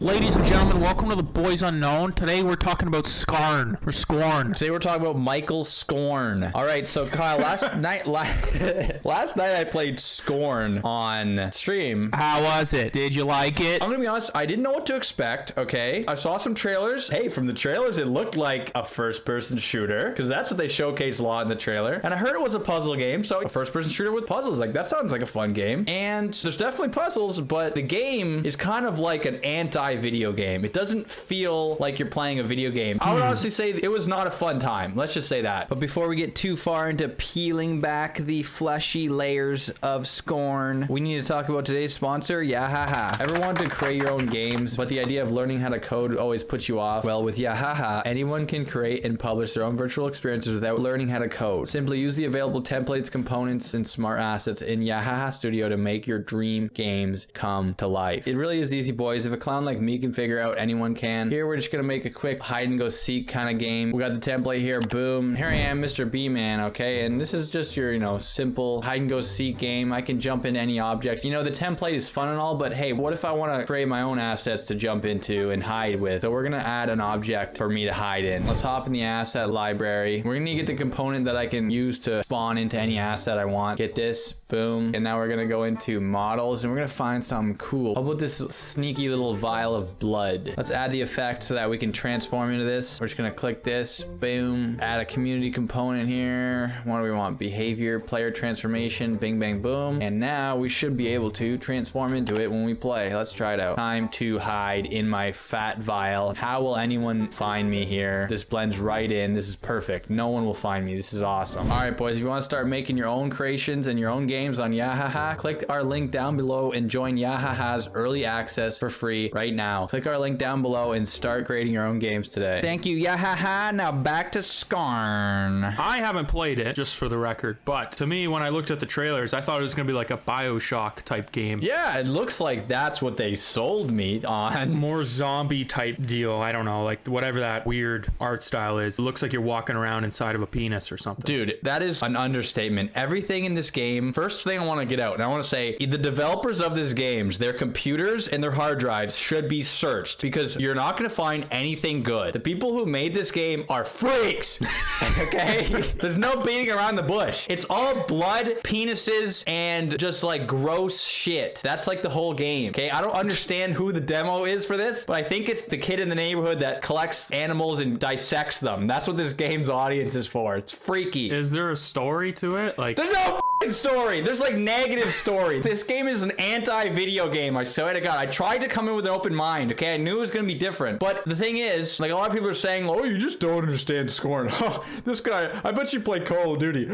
Ladies and gentlemen, welcome to the Boys Unknown. Today we're talking about Scorn. Today we're talking about Michael Scorn. All right, so Kyle, last night I played Scorn on stream. How was it? Did you like it? I'm gonna be honest, I didn't know what to expect. Okay, I saw some trailers. Hey, from the trailers, it looked like a first-person shooter because that's what they showcased a lot in the trailer. And I heard it was a puzzle game, so a first-person shooter with puzzles, like that sounds like a fun game. And there's definitely puzzles, but the game is kind of like an anti-video game. It doesn't feel like you're playing a video game. I would honestly say it was not a fun time. Let's just say that. But before we get too far into peeling back the fleshy layers of Scorn, we need to talk about today's sponsor, Yahaha. Ever wanted to create your own games, but the idea of learning how to code always puts you off? Well, with Yahaha, anyone can create and publish their own virtual experiences without learning how to code. Simply use the available templates, components, and smart assets in Yahaha Studio to make your dream games come to life. It really is easy, boys. If a clown like me can figure out, anyone can. Here, we're just gonna make a quick hide and go seek kind of game. We got the template here, boom. Here I am, Mr. B-Man, okay? And this is just your, simple hide and go seek game. I can jump into any object. The template is fun and all, but hey, what if I wanna create my own assets to jump into and hide with? So we're gonna add an object for me to hide in. Let's hop in the asset library. We're gonna get the component that I can use to spawn into any asset I want. Get this, boom. And now we're gonna go into models and we're gonna find something cool. How about this sneaky little vial of blood? Let's add the effect so that we can transform into this. We're just gonna click this, boom. Add a community component here. What do we want? Behavior, player transformation, bing, bang, boom. And now we should be able to transform into it when we play. Let's try it out. Time to hide in my fat vial. How will anyone find me here? This blends right in. This is perfect. No one will find me. This is awesome. All right, boys, if you want to start making your own creations and your own games on Yahaha, click our link down below and join Yahaha's early access for free right now. Click our link down below and start creating your own games today. Thank you, Yahaha. Now back to Scorn. I haven't played it, just for the record, but to me, when I looked at the trailers, I thought it was gonna be like a BioShock type game. Yeah, it looks like that's what they sold me on. More zombie type deal. I don't know, like whatever that weird art style is. It looks like you're walking around inside of a penis or something. Dude, that is an understatement. Everything in this game, first thing I want to get out, and I want to say the developers of this games, their computers and their hard drives should be searched because you're not going to find anything good. The people who made this game are freaks. Okay? There's no beating around the bush. It's all blood, penises, and just like gross shit. That's like the whole game. Okay? I don't understand who the demo is for this, but I think it's the kid in the neighborhood that collects animals and dissects them. That's what this game's audience is for. It's freaky. Is there a story to it? Like, there's no story. There's like negative story. This game is an anti-video game. I swear to God. I tried to come in with an open mind. Okay, I knew it was gonna be different. But the thing is, like a lot of people are saying, "Oh, you just don't understand Scorn." This guy, I bet you play Call of Duty.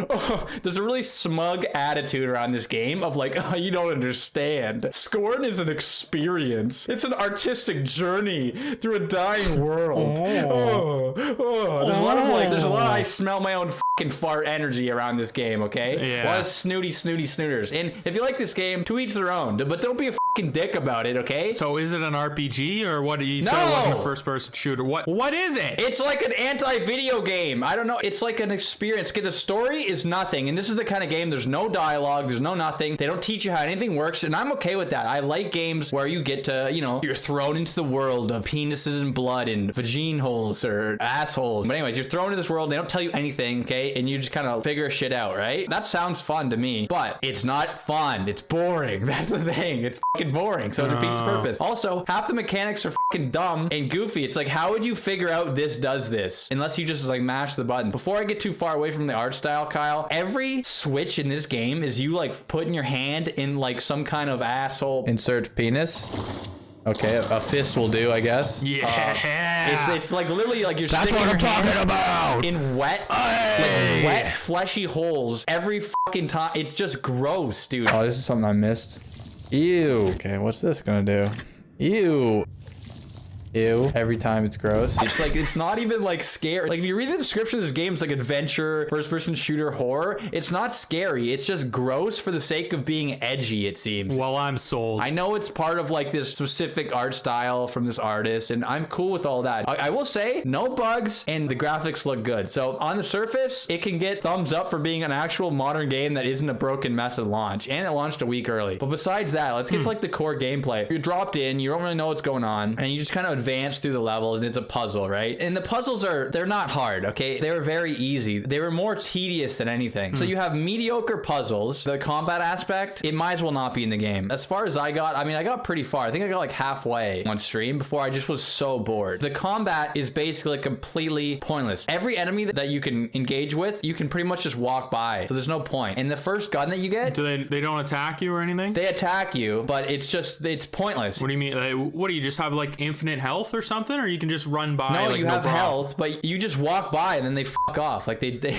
There's a really smug attitude around this game of like, "Oh, you don't understand. Scorn is an experience. It's an artistic journey through a dying world." There's a lot of I smell my own fucking fart energy around this game. Okay, yeah. A lot of snooty snooters. And if you like this game, to each their own. But don't be a fucking dick about it, okay? So is it an RPG or what? You said it wasn't a first-person shooter. What is it? It's like an anti-video game. I don't know. It's like an experience. Okay, the story is nothing. And this is the kind of game, there's no dialogue. There's no nothing. They don't teach you how anything works. And I'm okay with that. I like games where you get to, you're thrown into the world of penises and blood and vagine holes or assholes. But anyways, you're thrown into this world. They don't tell you anything, okay? And you just kind of figure shit out, right? That sounds fun to me, but it's not fun. It's boring. That's the thing. It's fucking boring. So it defeats purpose. Also, half the mechanics are fucking dumb and goofy. It's like, how would you figure out this does this? Unless you just like mash the button. Before I get too far away from the art style, Kyle, every switch in this game is you like putting your hand in like some kind of asshole. Insert penis. Okay, a fist will do, I guess. Yeah. It's like literally like you're That's sticking what your I'm hand talking about. in wet, like wet fleshy holes every fucking time. It's just gross, dude. Oh, this is something I missed. Ew. Okay, what's this gonna do? Ew. Ew. Every time it's gross. It's like, it's not even like scary. Like if you read the description of this game, it's like adventure, first person shooter, horror. It's not scary. It's just gross for the sake of being edgy, it seems. Well, I'm sold. I know it's part of like this specific art style from this artist, and I'm cool with all that. I will say no bugs and the graphics look good. So on the surface, it can get thumbs up for being an actual modern game that isn't a broken mess at launch, and it launched a week early. But besides that, let's get to like the core gameplay. You're dropped in, you don't really know what's going on, and you just kind of advance through the levels, and it's a puzzle, right? And the puzzles they're not hard, okay? They were very easy. They were more tedious than anything. So you have mediocre puzzles. The combat aspect, it might as well not be in the game. As far as I got pretty far. I think I got like halfway on stream before I just was so bored. The combat is basically completely pointless. Every enemy that you can engage with, you can pretty much just walk by. So there's no point. And the first gun that you get, they don't attack you or anything? they attack you, but it's pointless. What do you mean? What do you just have like infinite health or something, or you can just run by? No, like, you no have problem? health, but you just walk by and then they fuck off. Like they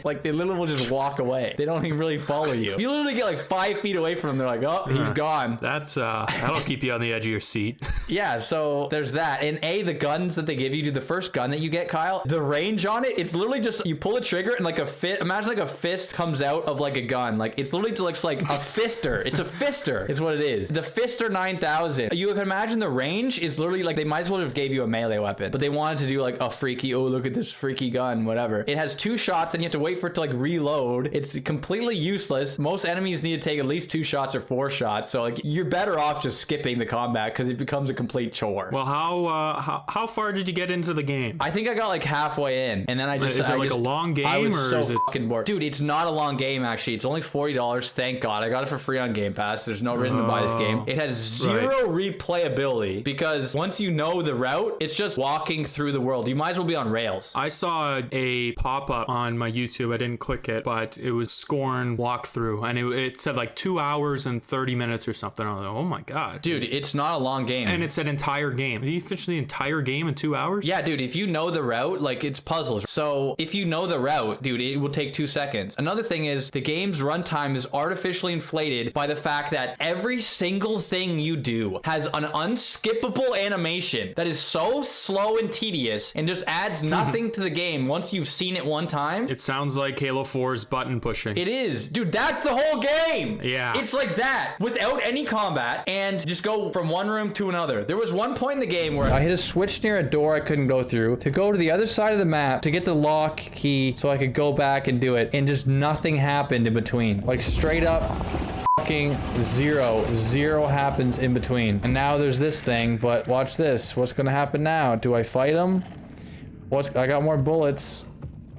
like they literally will just walk away. They don't even really follow you. You literally get like 5 feet away from them. They're like, oh, he's gone. That's that'll keep you on the edge of your seat. Yeah, so there's that. And the guns that they give you, the first gun that you get, Kyle, the range on it, it's literally just you pull a trigger and like imagine like a fist comes out of like a gun. Like it's literally looks like a fister. It's a fister is what it is. The Fister 9000. You can imagine the range is literally like they might as well have gave you a melee weapon, but they wanted to do like a freaky, oh look at this freaky gun, whatever. It has 2 shots and you have to wait for it to like reload. It's completely useless. Most enemies need to take at least 2 shots or 4 shots, so like you're better off just skipping the combat because it becomes a complete chore. Well, how far did you get into the game? I think I got like halfway in, and then Is it like a long game, I was or so is it fucking bored. Dude, it's not a long game actually. It's only $40. Thank God. I got it for free on Game Pass. There's no reason to buy this game. It has zero replayability because once you know the route, it's just walking through the world. You might as well be on rails. I saw a pop-up on my YouTube. I didn't click it, but it was Scorn walkthrough, and it said like 2 hours and 30 minutes or something. I was like, oh my God. Dude, it's not a long game. And it said entire game. Did you finish the entire game in 2 hours? Yeah, dude, if you know the route, like it's puzzles. So if you know the route, dude, it will take 2 seconds. Another thing is the game's runtime is artificially inflated by the fact that every single thing you do has an unskippable animation that is so slow and tedious and just adds nothing to the game once you've seen it one time. It sounds like Halo 4's button pushing. It is. Dude, that's the whole game. Yeah. It's like that without any combat and just go from one room to another. There was one point in the game where I hit a switch near a door I couldn't go through to go to the other side of the map to get the lock key so I could go back and do it, and just nothing happened in between. Like straight up fucking zero happens in between. And now there's this thing, but watch this. What's gonna happen now? Do I fight him? I got more bullets.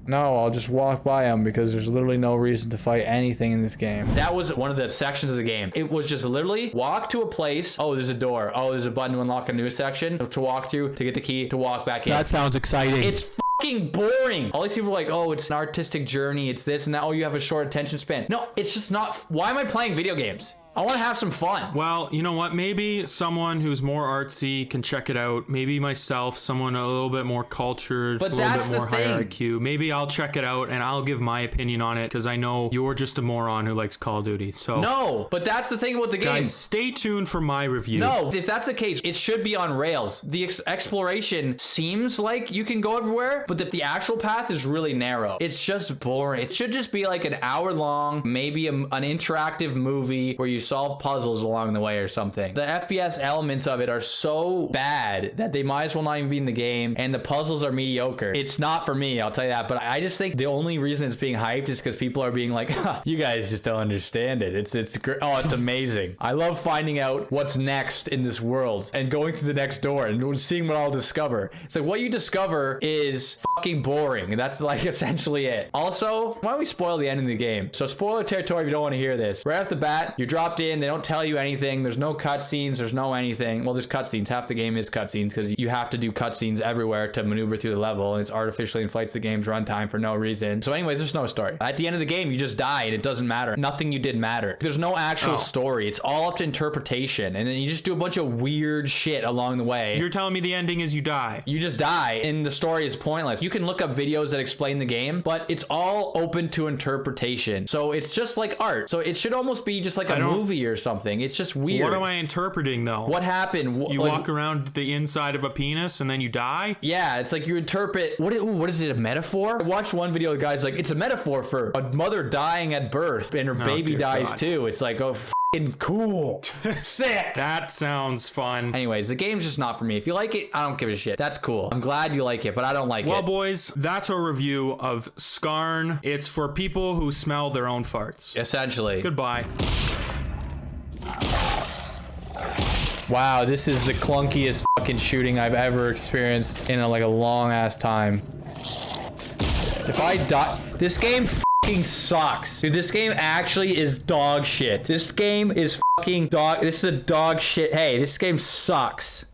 No, I'll just walk by him because there's literally no reason to fight anything in this game. That was one of the sections of the game. It was just literally walk to a place. Oh, there's a door. Oh, there's a button to unlock a new section to walk through, to get the key, to walk back in. That sounds exciting. It's fucking boring. All these people are like, oh, it's an artistic journey. It's this and that. Oh, you have a short attention span. No, it's just not. Why am I playing video games? I want to have some fun. Well, you know what? Maybe someone who's more artsy can check it out. Maybe myself, someone a little bit more cultured, but a little that's bit more the thing. higher IQ. Maybe I'll check it out and I'll give my opinion on it because I know you're just a moron who likes Call of Duty. So no, but that's the thing about the game. Guys, stay tuned for my review. No, if that's the case, it should be on rails. The exploration seems like you can go everywhere, but that the actual path is really narrow. It's just boring. It should just be like an hour long, maybe an interactive movie where you solve puzzles along the way or something. The FPS elements of it are so bad that they might as well not even be in the game, and the puzzles are mediocre. It's not for me, I'll tell you that, but I just think the only reason it's being hyped is because people are being like, huh, you guys just don't understand it. It's amazing. I love finding out what's next in this world and going through the next door and seeing what I'll discover. It's like what you discover is fucking boring, and that's like essentially it. Also, why don't we spoil the end of the game? So spoiler territory if you don't want to hear this. Right off the bat, you're dropped in, they don't tell you anything. There's no cutscenes. There's no anything. Well, there's cutscenes. Half the game is cutscenes because you have to do cutscenes everywhere to maneuver through the level, and it's artificially inflates the game's runtime for no reason. So anyways, there's no story. At the end of the game, you just die and it doesn't matter. Nothing you did mattered. There's no actual story. It's all up to interpretation, and then you just do a bunch of weird shit along the way. You're telling me the ending is you die. You just die, and the story is pointless. You can look up videos that explain the game, but it's all open to interpretation. So it's just like art. So it should almost be just like a movie or something. It's just weird. What am I interpreting though? What happened? You walk around the inside of a penis and then you die? Yeah, it's like you interpret what is it, a metaphor? I watched one video, the guy's like, it's a metaphor for a mother dying at birth and her baby dies too. It's like, oh, cool. Sick. That sounds fun. Anyways, the game's just not for me. If you like it, I don't give a shit. That's cool. I'm glad you like it, but I don't like it. Well, boys, that's our review of Scorn. It's for people who smell their own farts. Essentially. Goodbye. Wow, this is the clunkiest fucking shooting I've ever experienced in like a long ass time. If I die, this game fucking sucks. Dude, this game actually is dog shit. This game is fucking dog. This is a dog shit. Hey, this game sucks.